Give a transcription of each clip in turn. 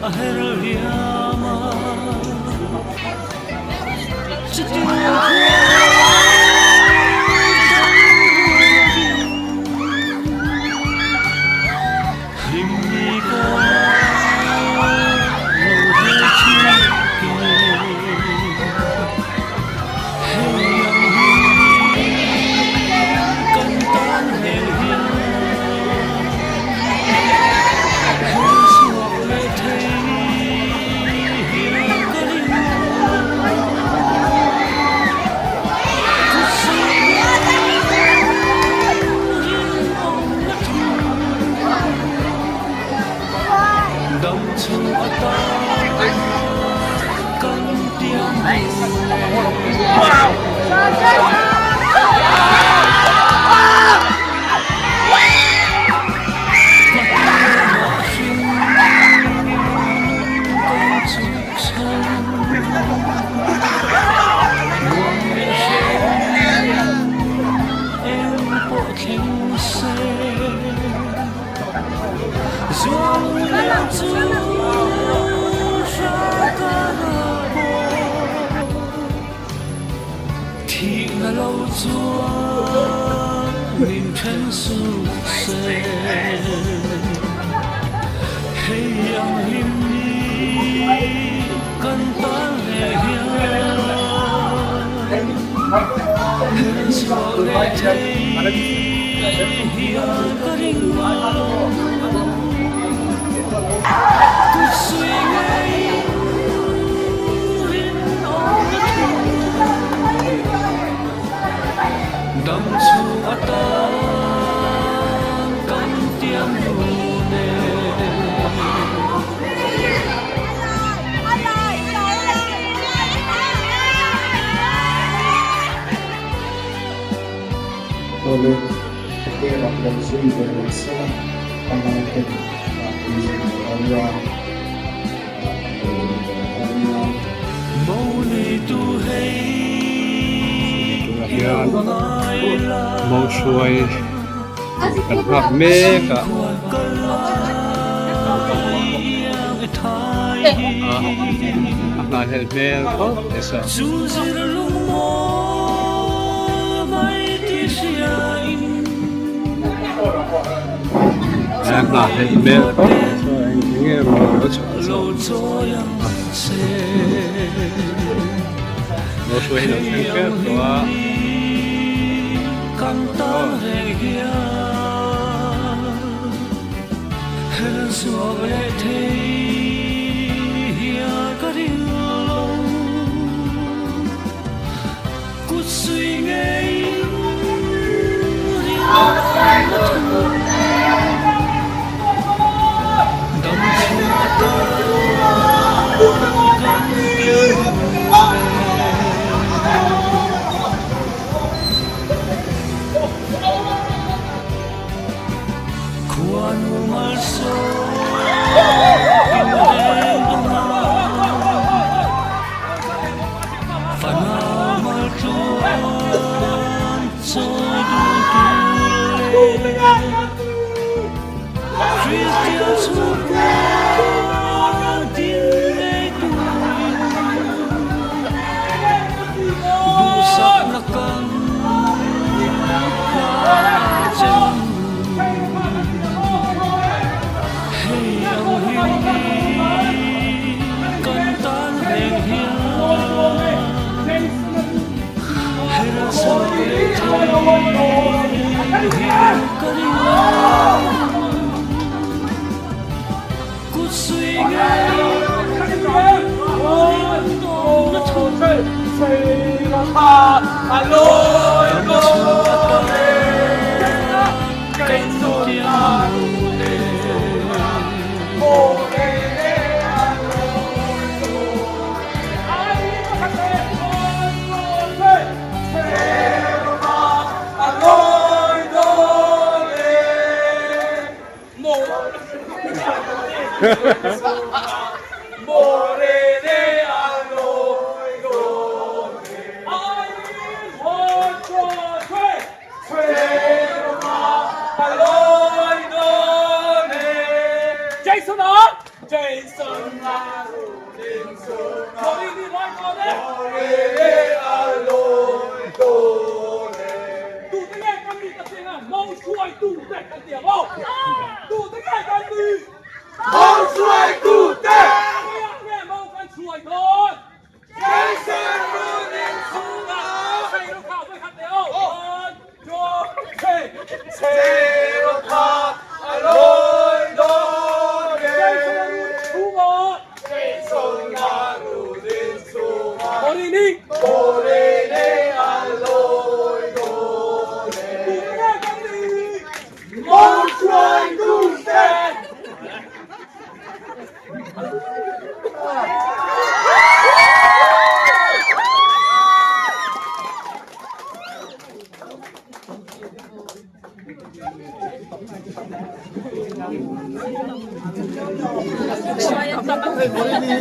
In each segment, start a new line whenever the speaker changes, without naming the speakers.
mongช่วยกับภาพเมฆอ่ะอาเห็นเมฆก็เอซ่าอาเห็นเมฆก็ช่วยยังไงมองก็ช่วยเราช่วยให้เราเชื่อตัว
Jason Jason Marulinso Morini Loitore Aloy Dole Tu te nghe con đi tập tiếng à mong xuôi tu te kan tiệm không Tu te nghe con đi mong xuôi tu te nghe mong con xuôi thôi Jason Marulinso Hay lúc khảo với khăn đéo Seroka Aloy Dole Jason Marulinso Morini Aloy Dole Mong xuôi tu te
Morini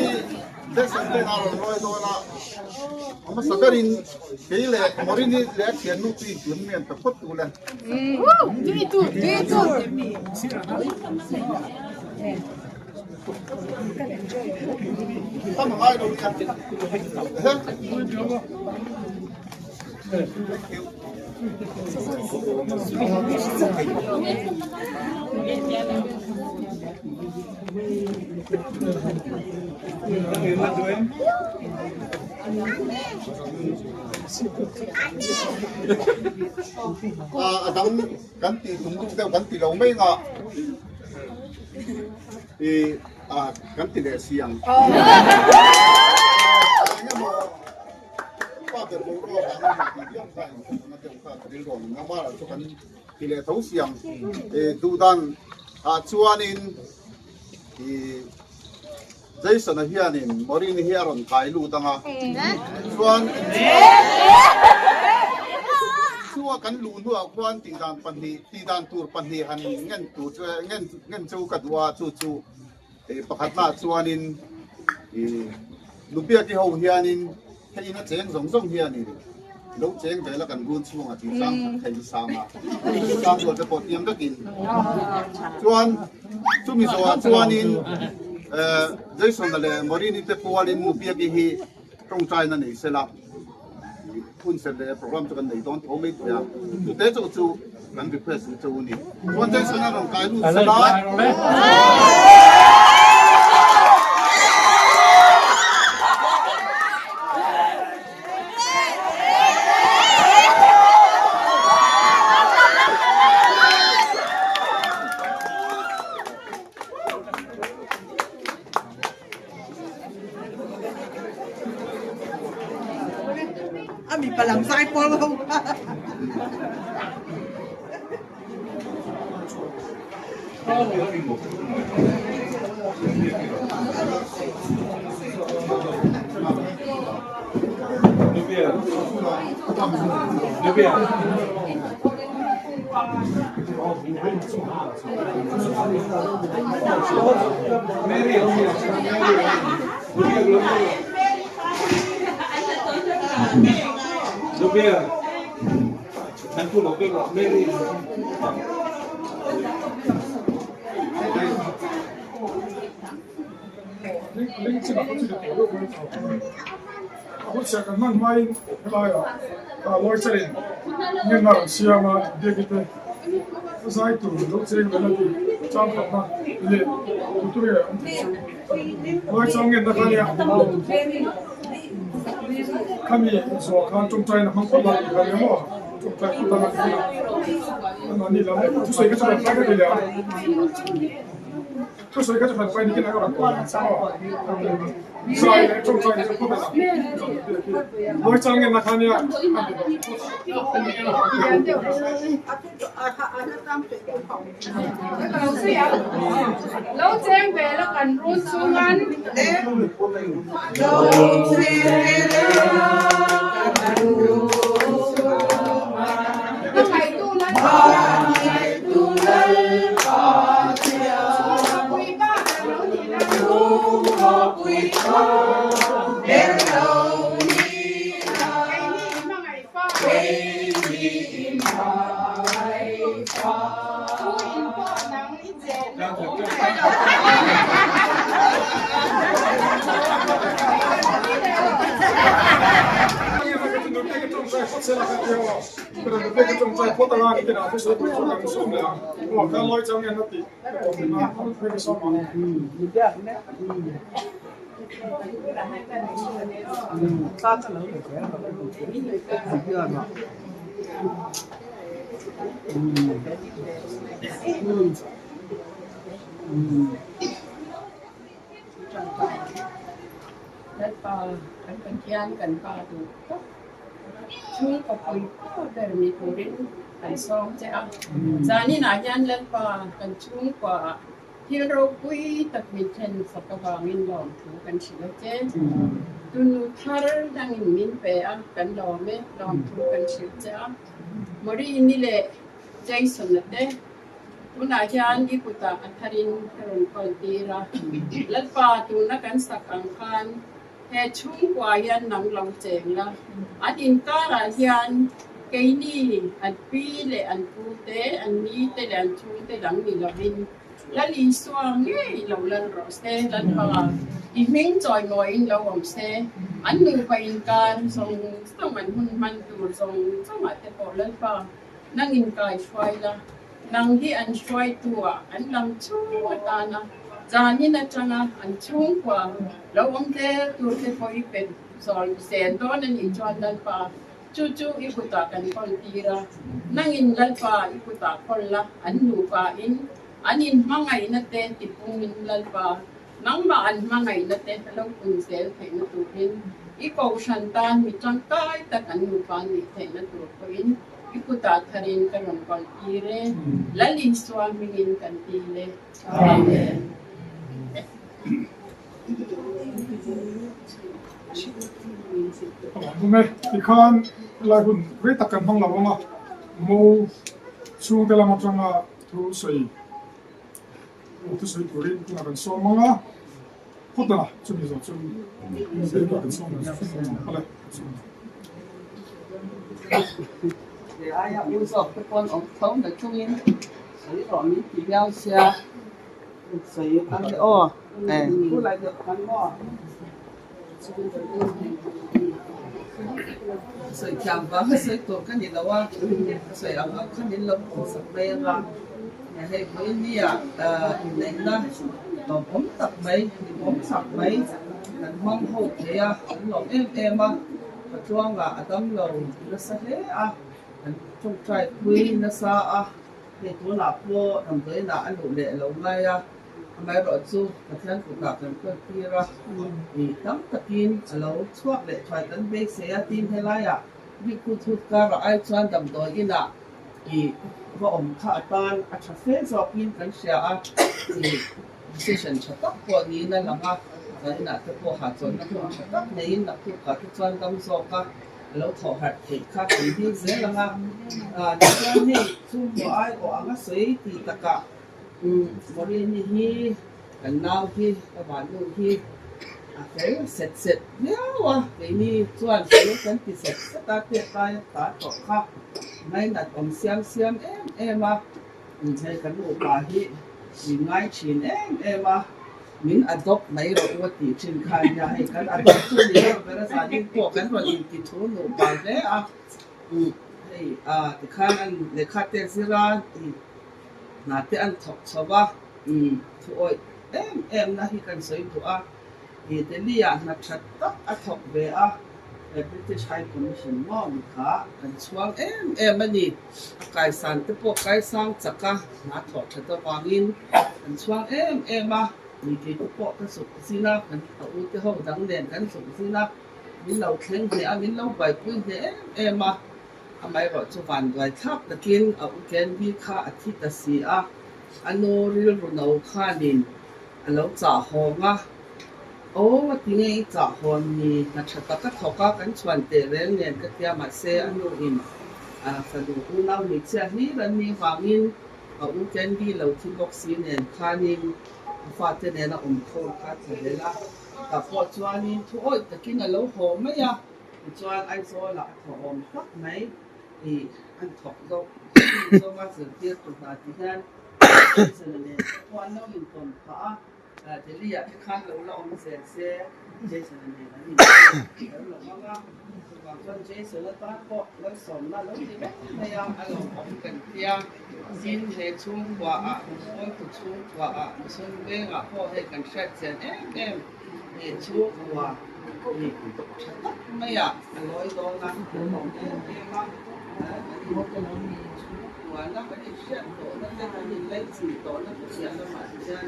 descende na Aloy Dole ama sagarin keile Morini le thian nu ti lim mian ta phot tu le
Itu
tam ngai do ni adam kan ti tum tu teu kan ti lo mai nga kan ti le siang pa de lo ro ba ni ti yang sai na teu ka ti ro na ma la so kan ti le thau siang tu dan chuanin Jason hianin Morini hiaron kai lu tanga chuan chua kan lu nu kwan ti dan tur panhi han ngen tu ngen chu ka dua chu pakhat na chuanin lupia ki ho hianin theina cheng zong hianin lo cheng ve la kan gun chuang a ti sang thai sama sang ko te potiam takin chuan chumi so chuanin Jason le Morini te pualin lupia ki hi trong trai na nei sela kun se le program to kan nei don to me ya tu te chu kan request chu ni wan Jason na rong kai lu sela
Ami palang sai pol không?
Lupia, nanti Lupia Mary.
Aku cakap man main kelaya, lor cerin, ni nak siapa dia kita, saya tu lor cerin berlagi, cakap man, le, itu ya, lor cerin nak kaya, kami soalan cungcai nak mengkolat kaya mo, cungcai kita nak kaya, nanti lah, tu saya kerja apa dia, tu saya kerja apa ni kita orang kaya, saya cungcai itu apa? Lor cerin nak kaya.
Lâu chén về là cần rút xuống ăn. Nó phải tu lên. Quý ba là nó thì là quý ba. Đến đâu đi nào. Cái gì mà ngày pha. Cái gì mà ngày pha. Cú in pha nắng ít dễ.
sẽ là cái điều pero de que trong trái phốt là cái nào sẽ có trong cái số này hoặc cái lối trong này nó thì nó phải cái số mà
đất pa kan penkian kan pa tu chui ko pui ko der mi purin kan som che a zani na yan let pa kan chui kwa hiro pui tak mi chen sakawangin lom thu kan chila che tunu thar dang in min pe a kan lom thu kan chil che a mari ni le jason na te una yan ikuta atharin karon kon tira let pa tu na kan sakang khan he chung kwa yan nang long cheng la adin ka ra yan cái ni an pi le an pu te an ni te le an chung te dang ni la bin la li suang nge lo lan ro se lan pa i ming choi ngoi in lo om se an nu pa in kan song song man hun man tu song ma te po lan pa nang in kai shwai la nang hi an shwai tua an lam chu ta na zani na changa an chung kwa lo om te tu te po i pen sol sen to na ni chon lan pa chu ikuta kan kon tira nangin lalpa ikuta kolla annu pa in anin mangai na te tipungin lalpa nang ma an mangai na te lo kun sel thai na tu hin iko shantan mi chang kai ta kan nu pa ni thai na tu ko in ikuta tharin kan kon tire lali swamingin kan tile amen
Bume ikan lagun rita kan hong lawanga mo chung de la matranga tu soi turin kuna kan so manga hotna chumi zo chumi se kan so na ala
để ai học yêu dọc cái con ông thống được chung in lấy rõ những kỹ nhau xe xây ăn cái ô này cứ lại được ăn ngon xây chạm vào xây tổ cái gì đâu à xây ăn cái gì lâu sắp bê ra nhà hay với đi à này là tổ bóng tập mấy bóng sập mấy cần mong hậu thế à lòng em à chuông là tấm lầu nó sẽ thế à trong trái quý nó xa à thì tôi là vô đồng tới là anh đủ lệ lâu nay à mấy rồi chú và thiên cũng gặp được cái kia ra thì tấm tập tin lâu suốt lệ trái tấn bê xe tin hay lại à vì cô thu cả rồi ai chọn đầm tối in à thì vợ ông thợ tan à chả phê do pin cái xe à thì decision chặt tóc của ní nên là mà cái là cái bộ hạt chọn nó không chặt tóc này là cái cả cái chọn đâm do cả lâu thọ hạt thì khác thì đi dễ là mà những cái này chung của ai của anh ấy thì tất cả mỗi người hi cần nào hi các bạn luôn hi cái set nhiều à cái này chọn cái thì set ta tiệt tay ta chọn khác ngay là ông xem em mà hay cái bộ bà hi thì ngay chín em mà mình adopt mấy rồi có tỷ trên khai nhà hay cái adopt chút đi cái là sao những cuộc cái rồi thì thú nổ bà đấy à thì khai anh để khai tiền ra thì nãy thì anh thọc sao ba thôi em na hi kan soi tu a thì thế lia na chat tak a thọc về a British High Commission mo mi kha kan chuang em ani kai san te po kai sang chaka na thọ chat ta wangin kan chuang em a mi ke tu po ka su sina kan u te ho dang len kan su sina min lo khen he a min lo bai pui he em a mai ro chu van doi thap takin a u ken bi kha a thi ta si a ano ril ru no kha nin a lo cha honga ô tiếng ấy trả hồn thì là chặt tất cả các cán chuẩn để lên nền các nhà mà xe ăn đồ in phần đồ u nào mình xe ní lần ní vàng in u ken đi lâu thì bốc xí nền khan in phát thế này là thôn khác thế là tập phật chuan in thôi tất nhiên là lâu hồ mấy à chuan anh nói là thọ phát mấy thì anh thọ đâu mà sự tiết của ta thì hen sự này quan nó in tồn phá เจริญที่ข้างเราองเสร็จเสียเจสันนี่นะนี่แล้วเราก็บางคนเจสันตาก็แล้วสมแล้วนี่แบบพยายามอารมณ์ของกันเพียงสินเหตุชุ่มกว่าคนถูกชุ่มกว่าซึ่งเบ้ก็พอให้กันแช่เสียเหตุชุ่มกว่านี่ไม่อยากร้อยโดนนะของเองมากว่านักเรียนเชื่อตัวนักเรียนเล่นสื่อตัวนักเรียนละหมาดเช่น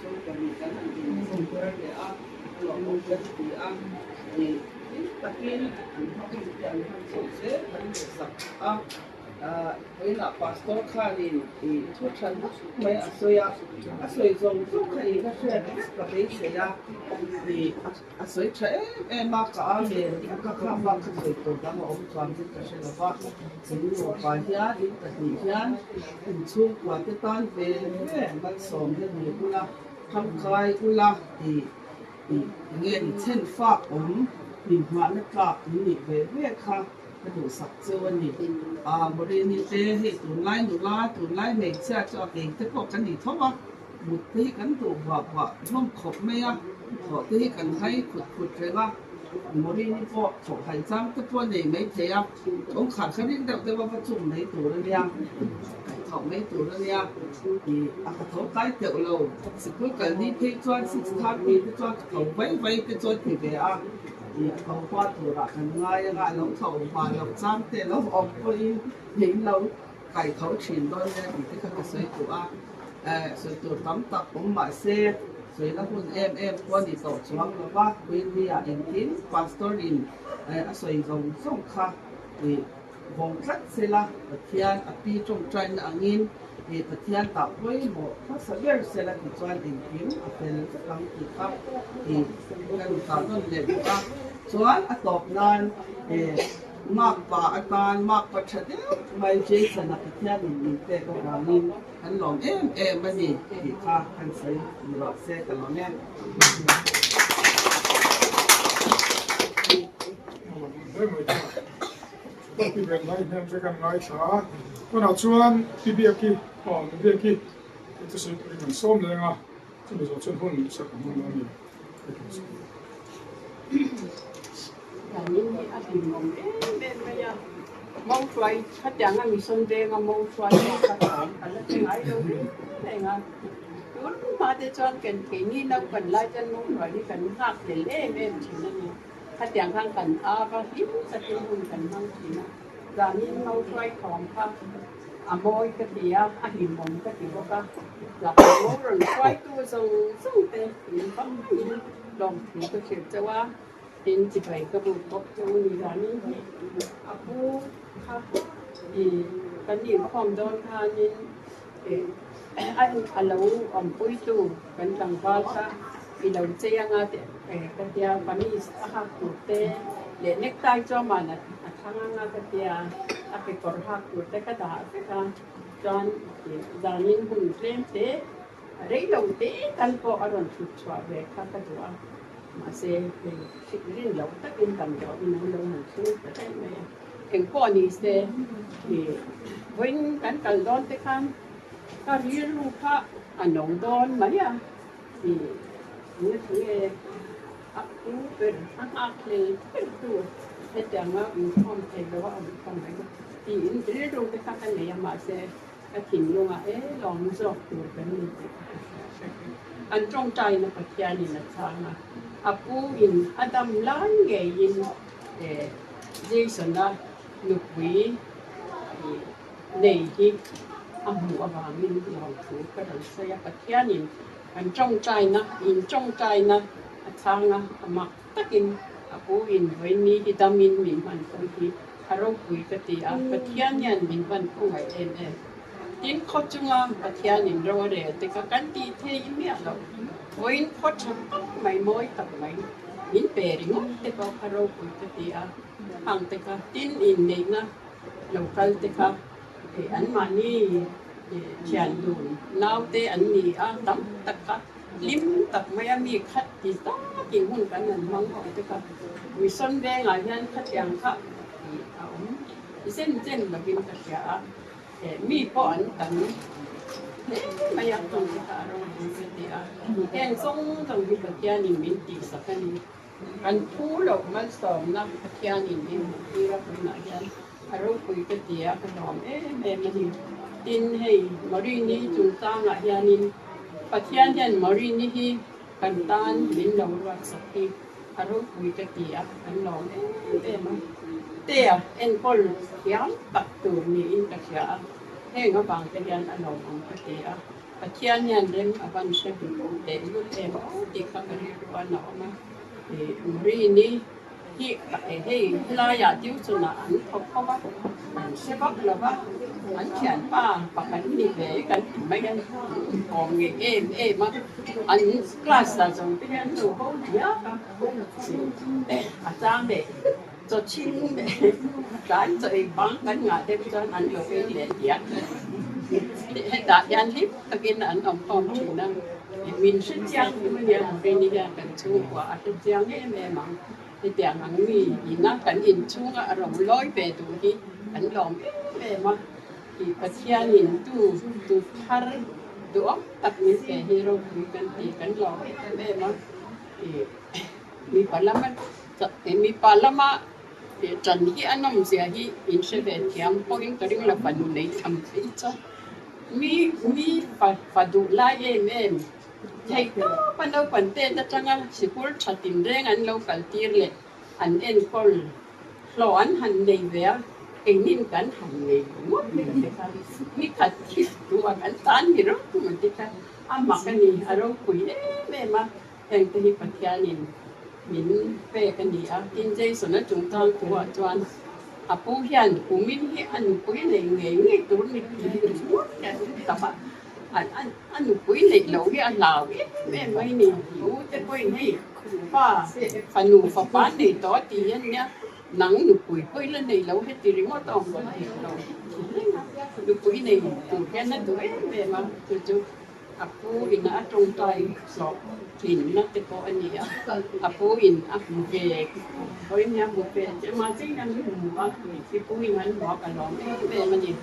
ช่วงกันมีการทำกินส่งตัวเรียนหลอกลวงเด็กตีนี่ตะกี้เขาเป็นอย่างทำส่งเสียมันสับเวลาพาสต้าข้านี่ทุกชั้นไม่อาศัยส่งทุกใครก็เชื่อกับเด็กเสียนี่อาศัยใช้มากกว่าเมียก็ข้ามบ้านก็เลยตัวตั้งว่าองค์ความที่จะเชื่อว่าสิ่งที่ว่าปัญญาที่ตัดสินใจเป็นช่วงกว่าที่ตั้งเป็นมันสมเด็จมีกุลาทำใครกุลาเงินเช่นฝากมีหัวนักการมีเวค่ะกระดูกสักเจวันนี้บริเวณนี้เจให้ตุนไล่หนูลาตุนไล่เมฆเชื่อจะเก่งแต่พวกกันนี่เท่าว่าบุตรที่กันตัวว่าร่วมขบไม่อ่ะขอที่กันให้ขุดเลยว่าบริเวณนี้พวกขอให้จ้างแต่พวกนี้ไม่เที่ยองขาดแค่นี้แต่ว่าประชุมในตัวเรียงเขาไม่ตัวเรียงเขาใต้เตียวเราสิเพื่อกันนี่เพื่อจวนสิทธิ์มีเพื่อจวนเขาไว้เพื่อจวนที่เบียเขาพอตัวละกันง่ายง่ายเราเขาผ่านเราจ้างแต่เราออกไปเห็นเราไก่เขาฉีนด้วยเนี่ยที่เขาสวยตัวสวยตัวตั้มตับผมหมายเสียสวยแล้วคุณวันนี้ต่อช่วงแล้วว่าวินเดียอินทินฟาสตอรินสวยตรงส่งค่ะวงคัดเสละเทียนอภิจงใจนังอินเทียนตับไว้หมดถ้าสักอย่างเสละที่จวนอินทินเป็นสักครั้งที่ครับกันตามนั่นเลยว่าส่วนตอบงานมากกว่าอาการมากกว่าชัดไม่ใช่สนับสนุนมีแต่ก็วางนินอันหลงมันนี่ที่ข้าอันใส่หลอดเส้นกันหลงเนี่ย
ได้ไหมจ๊ะต้องพิจารณาเห็นจะกันง่ายช้าคนเอาชวนพี่เบียกี้พี่เบียกี้จะสื่อถึงมันส้มเลยอ่ะจะมีส่วนหุ่นสักหุ่นนั่นนี่
อย่างนี้มีอาทิตย์มองไม่ยากมองช่วยถ้าอย่างนั้นมีสนใจก็มองช่วยก็ทำอะไรที่ไหนเราไม่งั้นรู้มาแต่จนกันที่นี่เรากันไล่จนมองช่วยที่กันหักเลยทีนั้นนี่ถ้าอย่างข้างกันก็หิวสักทีหุ่นกันบางทีนะจากนี้เราช่วยของครับโมยก็เดียหิมมก็เดียวก็จากโมยเราช่วยตัวส่งเตะหินก็หินลองถือก็เชื่อจะว่าหินจิตใจก็บุกบจะมีร้านนี้ผู้ครับกันดีความโดนทานินอันเราปุ้ยตู้กันต่างภาษาอีเราเจียงกันเดียปนิสหักตุเตเลเน็กไตจอมันทางกันเดียไปกอดหักตุเตก็ได้กันจอนจานินหุ่นเล่มเตะเรื่องเราเตะตันก็อารมณ์สุดชอบเลยค่ะก็ตัวมาเสียสิ่งเรื่องเราตัดอินกันเราอินเราหันสู้ได้ไหมเห็นก่อนนี้เสียวิ่งกันโดนเตะกันก็เรียนรู้ค่ะอันน้องโดนไหมอ่ะนี่คือaku berakli itu sedang inform bahwa inform di ini dulu kita kan yang masih kinung long zok tu kan ni an trongใจนะปัจจัยนี่นะทางaku in adam lan nge in Jasonนะนุกวีnei hi amu awangin long tu ka dan sayaปัจจัยนี่an trongใจนะ in trongใจนะทางมาตักินกูอินวันนี้ที่ตามินมินมันคนที่ฮารกุยกติอาปัทยานีมินมันคงไงทินข้อจุงปัทยานีรอเร่แต่ก็กันที่เทียมีอะไรวันข้อจุงไม่มอยตักไม่มินเปริงแต่ก็ฮารกุยกติอาห่างแต่ก็ทินอินเองนะเราคัลแต่ก็อันมันนี่เชียนดูน้าวแต่อันนี้ตั้มตะกะลิมตักไม่มีขัดที่ต้องกินหุ่นกันนั่นมังหอยตัวก็วิสันแดงอะไรนั่นขัดอย่างค่ะเส้นแบบกินขัดยามีป้อนตัน ไม่อยากตรงที่ขาเราเป็นเดียแกงส่งตรงที่ปัจจัยนี่มีตีสักกันกันผู้หลอกมันสอนนักปัจจัยนี่มีที่เราเป็นอะไรกันเราคุยกันเดียกันหอมแม่มันดินให้มอรีนี่จุนตั้งอะไรนี่ปัจจัยเนี่ยมอรีนี่กันตันลินเราว่าสักทีเราคุยกันเดียกันหอมแม่มันเดียเอ็นคนย้ำตัดตัวนี่อินตะเชียให้เขาบางจะยันอารมณ์ของปฏิอาปัจจัยยันเรื่องอวันเสบิโอเดยุเตมติข้ากันเรียกว่าหนอมารีนี่ที่ให้ลายาดิวสุนันทบเข้ามาเชื่อว่าเราว่าอันเขียนป้าปกันนี่เบกันไม่กันของเอมาอันคลาสจะส่งไปยันดูเขาเดียวอาจารย์เด็กจะชิมเด็กการจะบังกันงานเด็กจะอันเดียวไปเรียนเดียให้ด่ายันทิพย์ตะกินอันอมพอมทีนั่งมินชิ้นจังมันยังเรียนนี่ยังกันชูกว่าชิ้นจังให้แม่มังที่เตียงหังมีอินนักกันอินชูก็อารมณ์ร้อยไปดูที่อันหลอมแม่มาที่ปัจจัยอินตูพาร์ดูอ่ะตักมีเสียฮีโร่คุยกันตีกันหลอมแม่มามีปลามันมีปลามาจันที่อันนั้นเสียที่อินเสเวทยามพอยิ่งกระดิ่งละปันในทำฟิจ้ามีฟัดูไล่เอ็มใช่ก็ปันเราปันเตะจังอ่ะสิคุลชัดตินเร่งอันเราคัลตีร์เลยอันเอ็นคอลหลอนหันในเวียเอ็งนินกันหันในหมดเลยค่ะมีขัดที่ตัวกันตานมีรู้มันที่ค่ะอามากันนี่อารมณ์คุยแม่มาเอ็งที่ปัจจัยนินมินเป้กันดีอ่ะกินใจสนจุงทางตัวจวนอาปูเฮียนกูมินที่อันปุยในเงี้ยตัวนี้หมดกันแต่ว่าอันปุยในเหล่าที่อันเหล่าแม่ไม่นี่รู้จะปุยนี่ฟ้าฝันหนูฟ้าบ้านในตัวตีอันเนี้ยหนังหนูปุยแล้วในเหล่าให้ตีริมอตองก็ได้เราหนูปุยในตัวแค่นั้นตัวแม่มาจุอาปูอินอาตรงใจสอบหินนักแต่ก็อันนี้อาปูอินอาบุเบกเพราะเนี่ยบุเบกจะมาสิ่งนั้นไม่รู้ว่าที่ปูอินนั้นบอกกันหรอกแม่มันนี่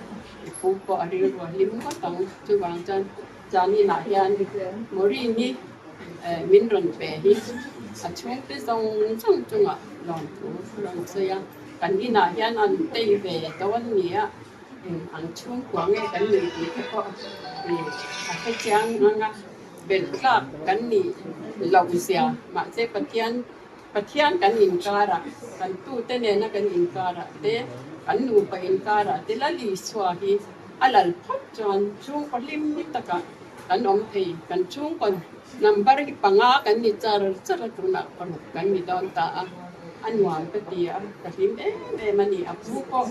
ปูก็อะไรรู้ลิมก็ต้องจุวางจานนี่หลายยันมอรีนี่มินรันเปฮีช่วงที่ส่งจุงอ่ะลองเสียกันนี่หลายยันอันเตยเวตัวนี้อันช่วงกว่าไงกันเลยที่ก็ให้เจ้างั้นเป็นคลาบกันนี่เราเสียมาเจ็บปะเทียนกันอินการะกันตู้เตเนนะกันอินการะเตกันนูไปอินการะเตละลีสวาฮีอัลลัลพัดจวนช่วงก็ลิมนิตะกันอมเทกันช่วงก็นับริปังอากันนี่จาร์ตุนักปนุกันนี่ดอนตาอันวางปฏิยากันลิมมันนี่อับบุก็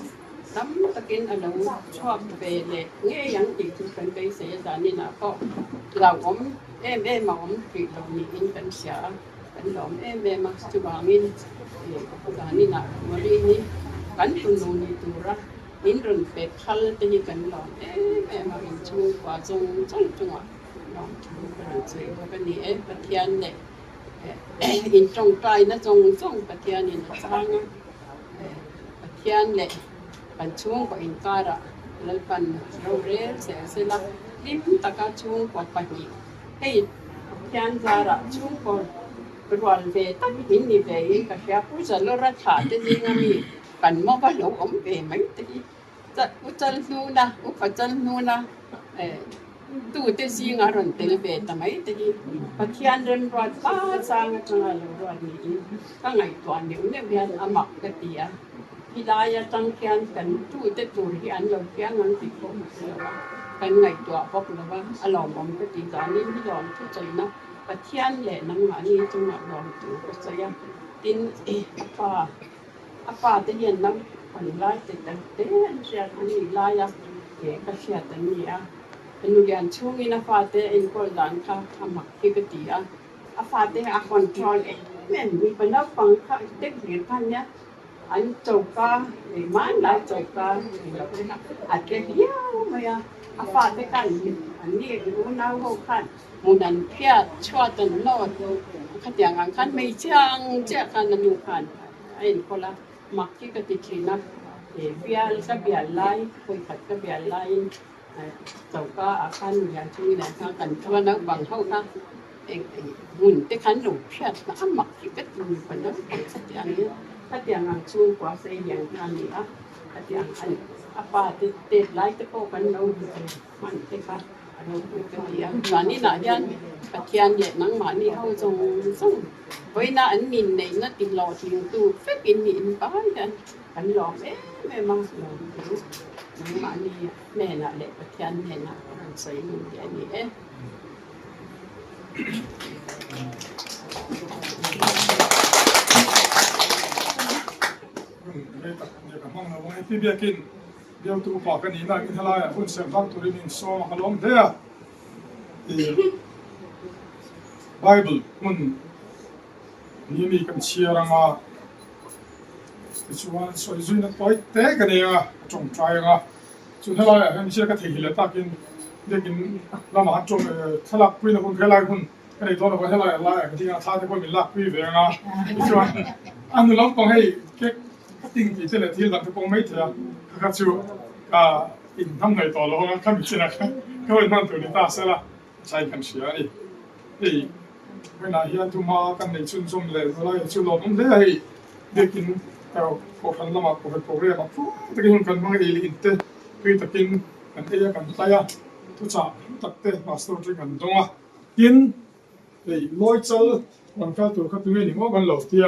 น้ำตะกินอันเราชอบเปรย์เลยเงี้ยยังติดทุกคนไปเสียจานี่นะก็เราอมมาอมติดเรามีอินกันเสียกันหลอมมาจุบามินจานี่นะวันนี้กันตุนนี่ตัวระอินรุนเป็ดคัลตีกันหลอมมาอินชูกว่าจงจังหวะหลอมชูกันเลยกันนี่ปะเทียนเนี่ยอินจงใจนะจงปะเทียนนี่นะจังปะเทียนเนี่ยกันช่วงก็อินการะแล้วกันเราเรียนเสียละลิมตะการช่วงกว่าปะฮีให้เทียนจาระช่วงก็เป็นวันเวตักหินนี่เวกับแค่ผู้จะเลือกขาดจะยิงมีกันมองว่าเราอมเวไม่ตีจะอุจจาระนูนะอุปจาระนูนะตู้เตจิงอารมณ์เตลเวทำไมตีปะเทียนเดินรอดป้าสร้างจังอะไรรอดนี่ก็ไงตัวนี้เนี่ยเวียนอามักกติยาที่ได้ตั้งแขนกันตู้เตตัวที่อันเราแขนนั้นติดโคมเสียว่ากันไงตัวพกแล้วว่าอารมณ์มันก็ติดตอนนี้ที่ลองทุจริตนะปะเทียนแหละน้ำมันนี่จังหวะลองตัวก็เสียตินป้าจะเห็นน้ำคนไล่ติดแต่เต้นเสียอันนี้ไล่อะก็เสียแต่นี่อ่ะเป็นเรียนช่วงนี้นะฟ้าเต้เองก็หลังค่ะทำหมักที่กติอ่ะฟ้าเต้อะคอนโทรลแม่มีเป็นนักฟังค่ะเด็กเรียนพันเนี้ยอันจบก็มันหลายจบก็อาจจะเหี้ยวมาอ่ะฟ้าเต้กันอันนี้รู้นะว่าขันมูนันเพียชั่วจนโลดขัดอย่างขันไม่เชื่องเจ้าขันนั่นอยู่ขันไอ้คนละมักที่กติทีนะเบียร์ก็เบียร์ไล่คุยขัดก็เบียร์ไล่ เจ้าก็อาคันอย่างที่นั่นค่ะกันทั่วนักบางเฮาค่ะหุ่นแต่คันหลงเพียดมาหมักที่เป็ดมีปานนั้นสักอย่างนี้ถ้าอย่างอันชูกว่าใส่อย่างนั้นนี่อ่ะถ้าอย่างอันอาปาเต็ดหลายตะโกกันเรามันเตค่ะเราก็ดีอ่ะว่านี่น่ะยันปะเทียนเยนังมานี่เฮาจงส่งไว้น่ะอันมินในน่ะติรอที่ตู้เฟปินนี่ไปกันอันรอแม่มาลองนังมานี่แม่น่ะแหละปะเทียนแม่น่ะใส่นี่อันนี้
กับห้องเราให้พี่เบียกินเดี๋ยวตัวปอกกันนี้นะอินทลายคุณเสริมทักตัวนี้โซ่ขลมเดียไบเบิลมันนี่มีกันเชียร์มาช่วยช่วยจุนตัวเตะกันเนี่ยจงใจอ่ะจุนทลายให้เชียร์กันถี่เลยตากินเด็กกินละหมาดจงทลักคุยนะคุณเคยไล่คุณกันในตัวเราให้ไล่ไล่กันที่งานท่าที่คนมีลักคุยเวียงอ่ะช่วยอันนู้นเราต้องให้เก๊กติงที่เลยที่เราจะคงไม่เถอะก็ชูอินทำในต่อแล้วก็ข้ามไปนะครับก็เป็นมันตัวนี้ตาเสละใช้กันเสียนี่เวลาเฮียนทุมากันในชุนชมเลยเวลาชุนหลงเลยเด็กกินเอาโคขันละมาโคขันโคเรียบฟูตะกี้คนกันบางทีอินเตคือตะกินกันเอียกันตายทุกจ่าตักเตะมาสโตร์กันตรงอ่ะกินเลยลอยเจอวันเข้าตัวเข้าตัวนี่มันกันหลอกเทีย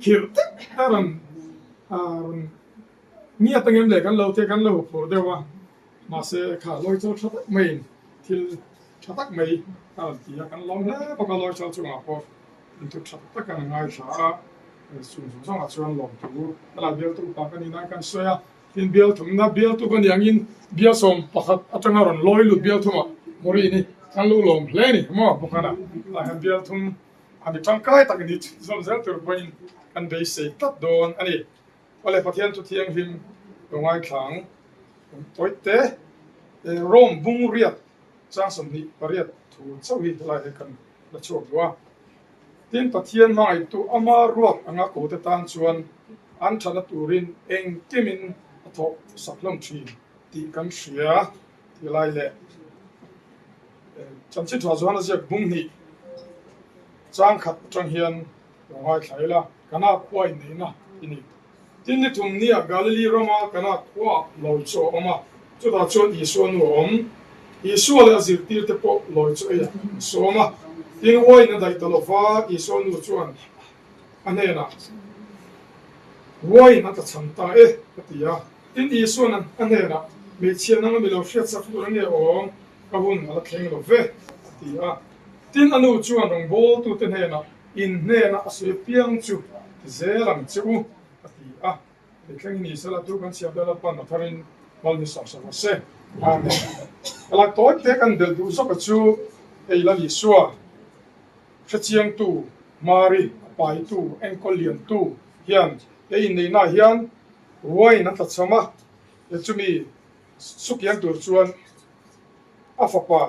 คิดแต่รันเนี่ยตั้งยังเด็กกันเราเที่ยกันเราพอเดียวว่ามาเสียขาลอยเจอชัดไม่ที่ชัดไม่ที่กันลองแล้วพอกันลอยเจอจุงอ่ะพอทุกชัดกันง่ายช้าส่วนส่งอาชวนลงตัวตลาดเบียร์ตัวปากกันนี่นั่งกันสวยอินเบียร์ทุ่งน่ะเบียร์ตัวกันอย่างอินเบียร์สมปากอัตงารอนลอยหลุดเบียร์ทุ่งอ่ะมรีนี่กันลูกลมเพลนี่มั่วพวกนั้นอ่ะแล้วเบียร์ทุ่งอันนี้จังไก่ตักนิดสมเด็จตัวเป็นอันเบสิกตัดโดนอันนี้อะไรพัทยันทุเทียงหิมตรงไอ้ขลังตัวเตะร่มบุ้งเรียดจ้างสมนิปเรียดถูกเจ้าหินลายกันและโชคว่าทีนพัทยันมาอีตัวอามารวกอังกฤษตันชวนอันชนะตูรินเองที่มินทบสักลมทีที่กันเสียที่ลายเละจันทิตว่าจวนจะบุ้งนี่จ้างขัดจังเฮียนตรงไอ้ขายละกันนับไว้นี่นะที่นี่ที่นี่ทุ่งนี้กาลิลีรามากันนับว่าลอยโจอมาจุดอาชวนอีส่วนหัวอีส่วนเลยสิตีเตปลอยโจเอยโซมาที่นี่ไว้นั่นได้ตลอดฟ้าอีส่วนหัวชวนอันนี้นะไว้นั่นจะฉันตาปฏิยาที่อีส่วนนั้นอันนี้นะมีเชียนนั่งมีเราเชื่อสักตัวนี้กบุญอะไรเข่งเราเวปฏิยาที่อนุชวนรงโบตุเตนเฮนะอินเนนะอาศัยเพียงจูเซรังจูปฏิยาเด็กนี่สละตุกันเสียเดลปันนัทรินมัลนิสสังเสอันนี้หลักตัวเด็กกันเดินดูสักจูเอลลิสัวเชียงตูมารีไปตูเอ็นคอลเลียนตูเฮียนอินในน่าเฮียนรวยนัทสมาจะมีสุขยังตัวชวนอาฟปา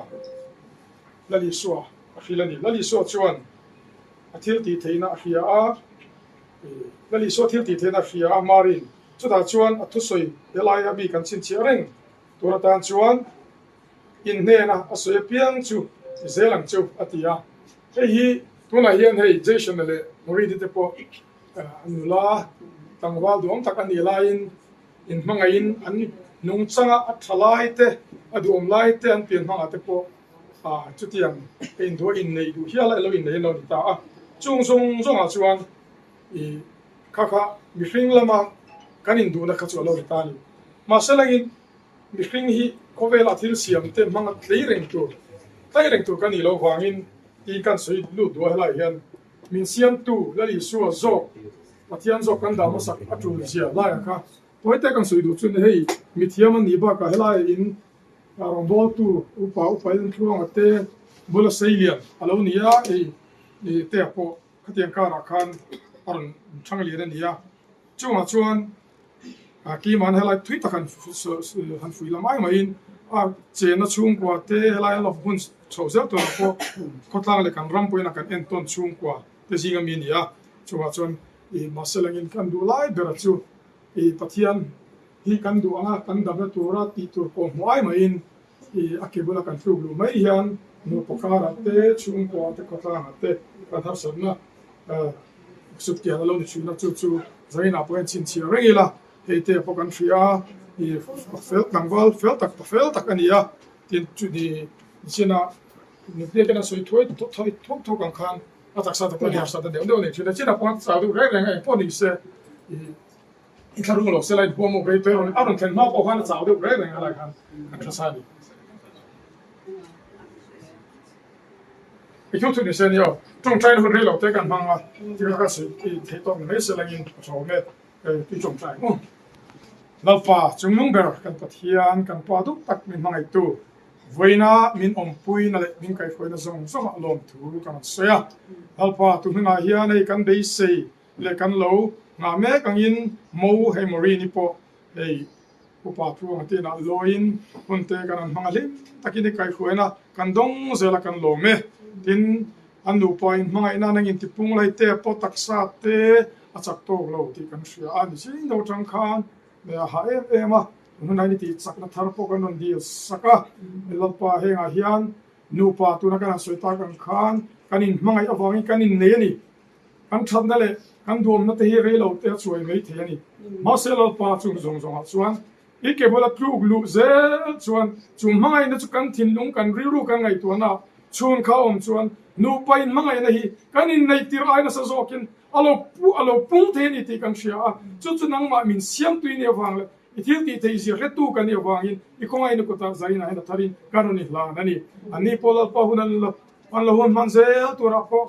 ลลิสัวอาลลิสัวชวนอาทิตย์ที่เทน่าเฮียลลิสัวที่เทน่าเฮียมารินจุดชวนอัตุสอยเอลายาบีกันชินเชียริงตัวตานชวนอินเนนะอาศัยเพียงจูเซลังจูอัติยาเฮ้ยตัวไหนเฮียนเฮ้ยเจชันเลยมรีดิเตปอันนุลาตั้งว่าดวงตักอันนี้ลายอินมังอินอันนุ่งจังอัตลายเตอดวงลายเตอันเปลี่ยนมังอัตปจุดยังเป็นตัวอินในดูเฮียอะไรเราอินในเราดิตาจงอาชวนข้ามิฟิงละมากันอินดูนะข้าชวนเราดิตานี่มาเสลังอินมิฟิงฮีโคเวลาที่เสียมเต็มมังตีเร่งตัวกันนี่เราหวังอินอีกันสวยลุดด้วยอะไรเห็นมินเสียมตูแล้วลิสัวโซปัทยันโซกันดามาสักอัจฉริยะไรค่ะตัวเด็กกันสวยดูจนเฮ้ยมิเทียมันนี่บ้ากันอะไรอินรองบอลตูอุปอินทรวงเตะบอลเซียนฮัลโหลนี่เตะพอขัดยังการคันอันช่างเลี้ยนนี่ช่วงกี่มันอะไรทวิตกันหันฟุยละไม่อินเจนช่วงกว่าเตะอะไรเราหุ่นโชว์เซลตัวพอเขาตั้งเลยกันรำไปนักกันเอ็นต้นช่วงกว่าเตะสิ่งมีนี่ช่วงมาเสลังอินกันดูไล่เบรจูปัทยันฮีกันดูกันดับตัวรัตติตัวโกมไว้มาอิน akibula kan fluglu mai hian no pokara te chung ko te kotlang te kan har sabna sut kia lo ni chuna chu zaina poin chin chi rengila he te pokan fia I fel kangwal fel tak ania tin chu ni china ni te kana soi thoi thok kan khan atak sa ta ko ni sa ta de ni chuna china pon sa du reng reng ai pon ni se I tharung lo se lai po mo grei pero aron ken ma po khan sa du reng reng ala khan kan sa ni I tu ni se ni yo trong chai no rei lo te kan bang a ti ka se I te to me se la in so me ti trong chai Lalpa chungmung ber kan pathian kan pa duk tak min mangai tu voina min ompui na le min kai foina zong lom thu kan soya lalpa tu nga hian ei kan bei sei le kan lo nga me kang in mo he mori ni po ei upa thu ati na loin hunte kan mangali takini kai foina kan dong zela kan lo me tin anu point mangai na nangin tipung lai te po taksa te achak to lo ti kan sia ani sin do chang khan me ha ema hunai ni ti sakna tharpo kan non di saka lalpa henga hian nupa tuna kan soita kan khan kanin mangai awangi kanin ne ni kan thamna le kan duam na te hi reilo te chuai mei the ni ma se lalpa chung zong chuan I ke bola plug lu ze chuan chung mangai na chu kan thin lung kan riru kan ngai tu na chun kha chuan nupa in mangai na hi kanin nei tir ai na sa zokin alo pung the ni ti kan sia chu nang ma min siam tu ni awang le ithil ti thei si retu kan ni awang in I kongai ni ko ta zaina ina tharin kanoni la nani ani polal pa hunan la an la hon man ze tu ra po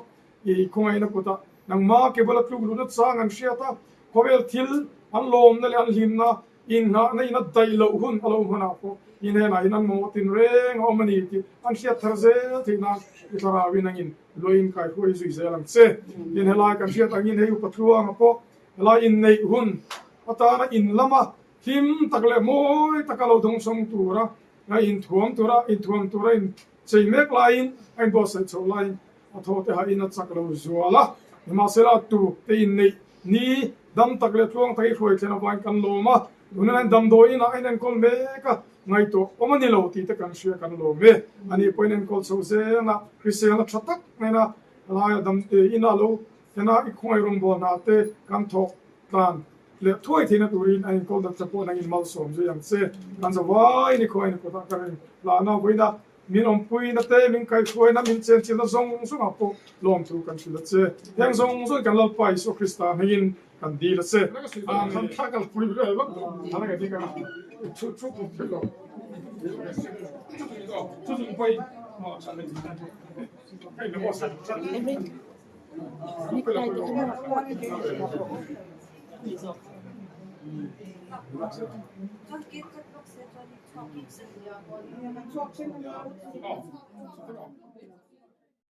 I kongai na ko ta nang ma ke bala tu lu na sang an sia ta kovel thil an lom na le an lim na in na ina dai lo hun alo hona po in na ina mo tin reng o mani ti an sia thar ze ti na itara winangin loin kai hoi zui zelang se in hela kan sia tangin hei upatruwa nga po hela in nei hun atana in lama him takle moi takalo dong song tura na in thuam tura in sei mek lain ein bo sai cho lain atho te ha in chaklo zuala ma sela tu te in nei ni dam takle thuang thai hoi thena wan kan loma unan dam do in a en kol meka ngai to omani lo ti te kan sia kan lo me ani poinen kol so se na christian na chatak na la dam ina lo tena I khoi rong bo na te kan thok tan le thoi thina turin ai kol da chapo na in mal som je yang se kan za wai ni khoi ni ko ta karin la na boina min om pui na te min kai khoi na min chen chin na zong a po lom tu kan chila che yang zong kan lo pai so krista hangin kan di la se kan thakal pui re ba thana ga di kan chu pu lo chu pai ma cha le kai no sa cha ni kai de na
Talking